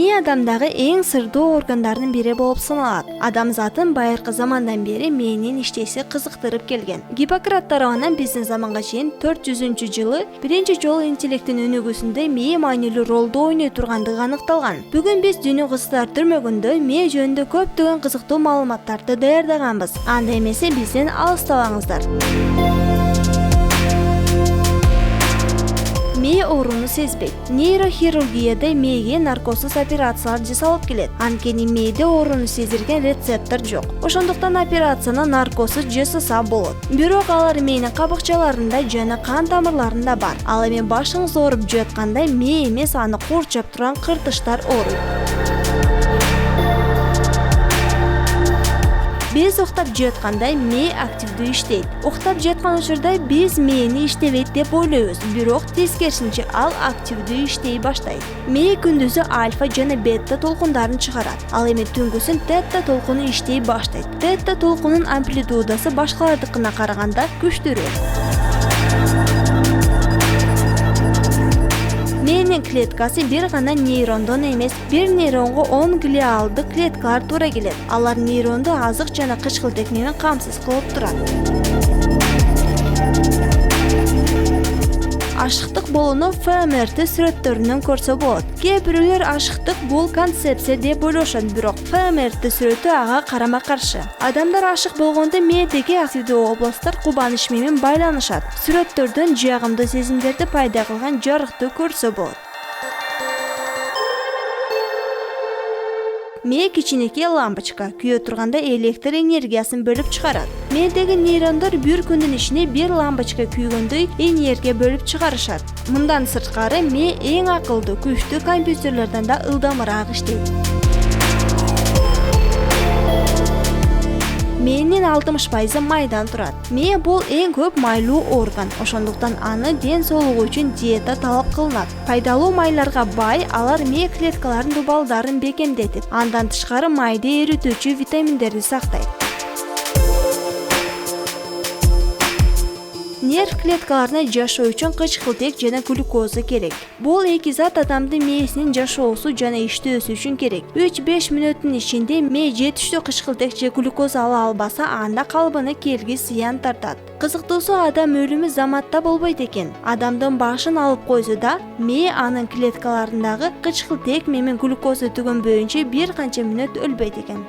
Мээ адамдагы эң сырдуу органдардын бири болуп саналат. Адамзатын байыркы замандан бери мээнин иштеси кызыктырып келген. Гиппократ тарабынан биздин заманга чейин 400-жылы биринчи жолу интеллекттин өнүгүүсүндө мээ маанилүү ролду ойной тургандыгы аныкталган. Бүгүн биз Дүйнө кызыктар түрмөгүндө мээ жөнүндө көптөгөн кызыктуу маалыматтарды даярдаганбыз. Анда эмесе бизден алыстабаңыздар. Мээ ооруну сезбейт. Нейрохирургияда мээге наркозсуз операциялар жасалып келет. Анткени мээде ооруну сездирген рецептор жок. Ошондуктан операцияны наркозсуз жасаса болот. Бирок алар мээнин кабыкчаларында жана кан тамырларында бар. Ал эми башыңыз ооруп жатканда мээ эмес, аны курчап турган кыртыштар ооруйт. Биз уктап жатканда мээ активдүү иштейт. Уктап жаткан учурда биз мээни иштебейт деп ойлойбуз, бирок тескерисинче ал активдүү иштей баштайт. Мээ күндүзү альфа жана бета толкундарын чыгарат. Ал эми түнгүсүн тета толкуну иштей баштайт. Тета толкунун амплитудасы башкалардыкына караганда күчтүүрөөк. Мээнин клеткасы бир гана нейрондон эмес, бир нейронго 10 глиалдык клеткалар туура келет. Алар нейронду азык жана кычкылтек менен камсыз кылып турат. Ашыктык болууну ФМРТ сүрөттөрүнөн көрсө болот. Кээ бирөөлөр ашыктык бул концепция деп ойлошот, бирок ФМРТ сүрөтү ага карама-каршы. Адамдар ашык болгондо мээдеги активдүү областтар кубаныч менен байланышат. Сүрөттөрдөн жагымдуу сезимдерди пайда кылган жарыкты көрсө болот. Мээ кичинекей лампочка, күйө турганда электр энергиясын бөлүп чыгарат. Мээдеги нейрондор бир күндүн ичинде бир лампочка күйгөндөй энергия бөлүп чыгарышат. Мындан сырткары мээ эң акылдуу, күчтүү компьютерлерден да ылдамыраак иштейт. Мээнин 60% майдан турат. Мээ бул эң көп майлуу орган, ошондуктан аны ден соолугу үчүн диета талап кылынат. Пайдалуу майларга бай, алар мээ клеткаларынын балдарын бекемдетип, андан тышкары майды эритүүчү витаминдерди сактайт. Нерв клеткаларына жашоо үчүн кычкылтек жана глюкоза керек. Бул эки зат адамдын мээсинин жашоосу жана иштөөсү үчүн керек. 3-5 мүнөттүн ичинде мээ жетиштүү кычкылтек же глюкоза ала албаса, анда калыбына келгис зыян тартат. Кызыктуусу, адам өлүмү заматта болбойт экен. Адамдын башын алып койсо да, мээ анын клеткаларындагы кычкылтек менен глюкоза түгөнбөйүнчө бир канча мүнөт өлбөйт экен.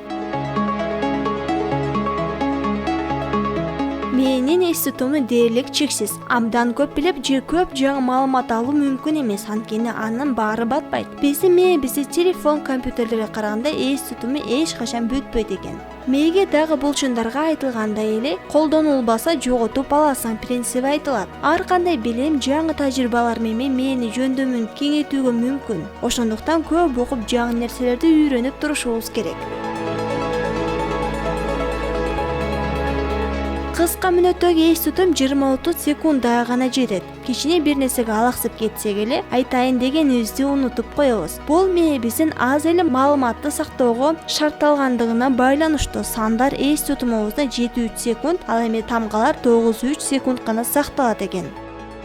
Мээнин эс тутуму дээрлик чексиз. Абдан көп билип же көп жаңы маалымат алуу мүмкүн эмес, анткени анын баары батпайт. Биздин мээбизде телефон, компьютерлерге караганда эс тутуму эч качан бүтпөйт экен. Мээге дагы булчундарга айтылгандай эле, колдонулбаса жоготуп аласың принциби айтылат. Ар кандай билим, жаңы тажрыйбалар менен мээни жөндөмүн кеңейтүүгө мүмкүн. Ошондуктан көп окуп жаңы нерселерди үйрөнүп турушубуз керек. Кыска мүнөттөгү эс тутум 20-30 секундага гана жетет. Кичине бир нерсеге алаксып кетсек эле, айтайын дегенибизди унутуп коебуз. Бул мээбиздин аз эле маалыматты сактоого шартталгандыгына байланыштуу. Сандар эс тутумубузда 7-3 секунд, ал эми тамгалар 9-3 секунд гана сакталат экен.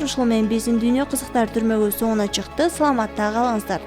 Ушул менен биздин Дүйнө кызыктар түрмөгү соңуна чыкты. Саламатта калыңыздар.